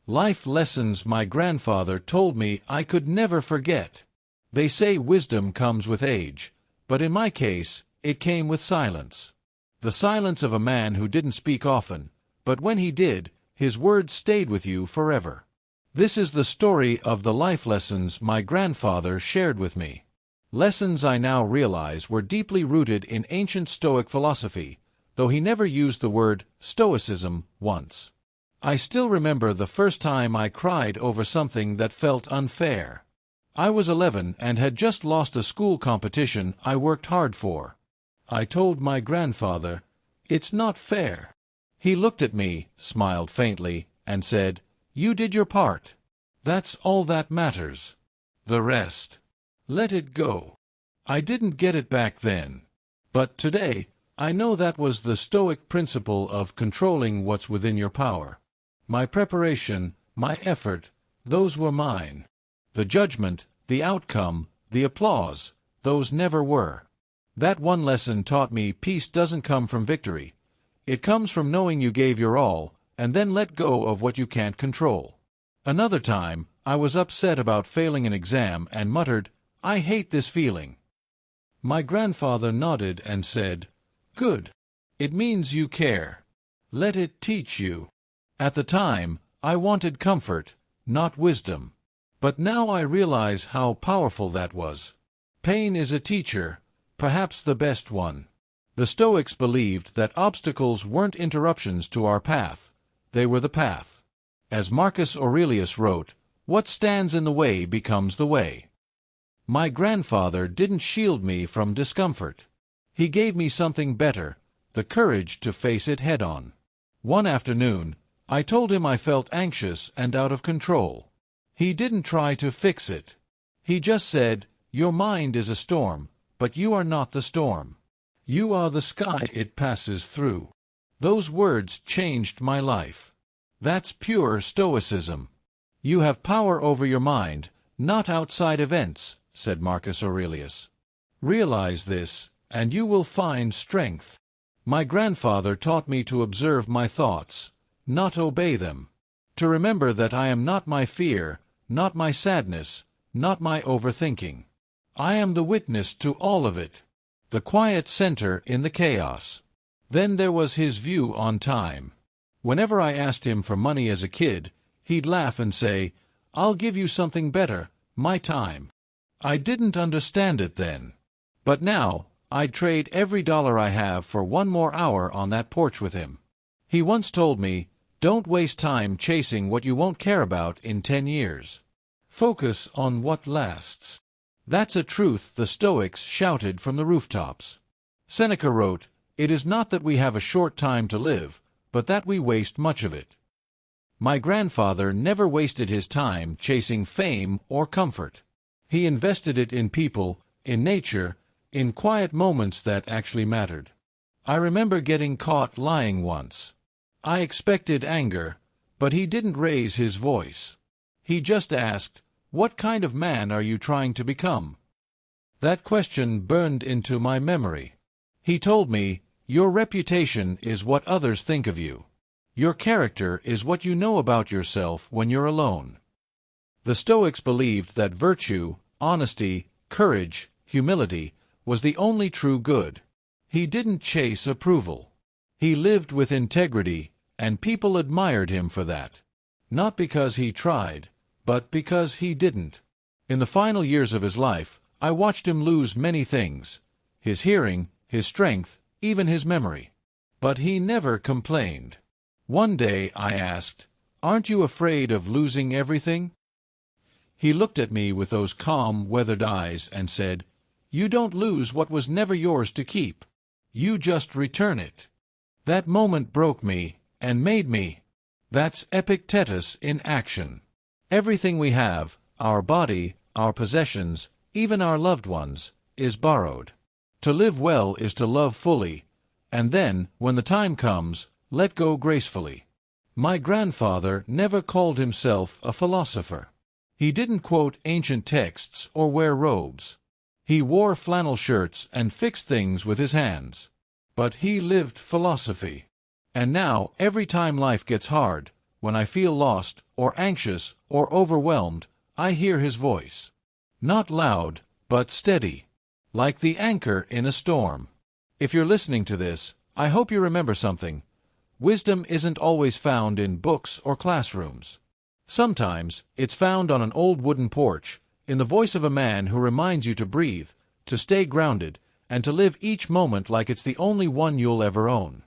Life lessons my grandfather told me I could never forget. They say wisdom comes with age, but in my case, it came with silence. The silence of a man who didn't speak often, but when he did, his words stayed with you forever. This is the story of the life lessons my grandfather shared with me. Lessons I now realize were deeply rooted in ancient Stoic philosophy, though he never used the word Stoicism once. I still remember the first time I cried over something that felt unfair. I was 11 and had just lost a school competition I worked hard for. I told my grandfather, "It's not fair." He looked at me, smiled faintly, and said, "You did your part. That's all that matters. The rest, let it go." I didn't get it back then. But today, I know that was the Stoic principle of controlling what's within your power. My preparation, my effort, those were mine. The judgment, the outcome, the applause, those never were. That one lesson taught me peace doesn't come from victory. It comes from knowing you gave your all, and then let go of what you can't control. Another time, I was upset about failing an exam and muttered, "I hate this feeling." My grandfather nodded and said, "Good. It means you care. Let it teach you." At the time, I wanted comfort, not wisdom. But now I realize how powerful that was. Pain is a teacher, perhaps the best one. The Stoics believed that obstacles weren't interruptions to our path, they were the path. As Marcus Aurelius wrote, "What stands in the way becomes the way." My grandfather didn't shield me from discomfort. He gave me something better, the courage to face it head-on. One afternoon, I told him I felt anxious and out of control. He didn't try to fix it. He just said, "Your mind is a storm, but you are not the storm. You are the sky it passes through." Those words changed my life. That's pure Stoicism. You have power over your mind, not outside events, said Marcus Aurelius. Realize this, and you will find strength. My grandfather taught me to observe my thoughts, not obey them. To remember that I am not my fear, not my sadness, not my overthinking. I am the witness to all of it, the quiet center in the chaos. Then there was his view on time. Whenever I asked him for money as a kid, he'd laugh and say, "I'll give you something better, my time." I didn't understand it then. But now, I'd trade every dollar I have for one more hour on that porch with him. He once told me, "Don't waste time chasing what you won't care about in 10 years. Focus on what lasts." That's a truth the Stoics shouted from the rooftops. Seneca wrote, "It is not that we have a short time to live, but that we waste much of it." My grandfather never wasted his time chasing fame or comfort. He invested it in people, in nature, in quiet moments that actually mattered. I remember getting caught lying once. I expected anger, but he didn't raise his voice. He just asked, "What kind of man are you trying to become?" That question burned into my memory. He told me, "Your reputation is what others think of you. Your character is what you know about yourself when you're alone." The Stoics believed that virtue, honesty, courage, humility was the only true good. He didn't chase approval. He lived with integrity, and people admired him for that. Not because he tried, but because he didn't. In the final years of his life, I watched him lose many things: his hearing, his strength, even his memory. But he never complained. One day I asked, "Aren't you afraid of losing everything?" He looked at me with those calm, weathered eyes and said, "You don't lose what was never yours to keep. You just return it." That moment broke me and made me. That's Epictetus in action. Everything we have, our body, our possessions, even our loved ones, is borrowed. To live well is to love fully, and then, when the time comes, let go gracefully. My grandfather never called himself a philosopher. He didn't quote ancient texts or wear robes. He wore flannel shirts and fixed things with his hands. But he lived philosophy. And now, every time life gets hard, When I feel lost, or anxious, or overwhelmed, I hear his voice. Not loud, but steady, like the anchor in a storm. If you're listening to this, I hope you remember something. Wisdom isn't always found in books or classrooms. Sometimes, it's found on an old wooden porch, in the voice of a man who reminds you to breathe, to stay grounded, and to live each moment like it's the only one you'll ever own.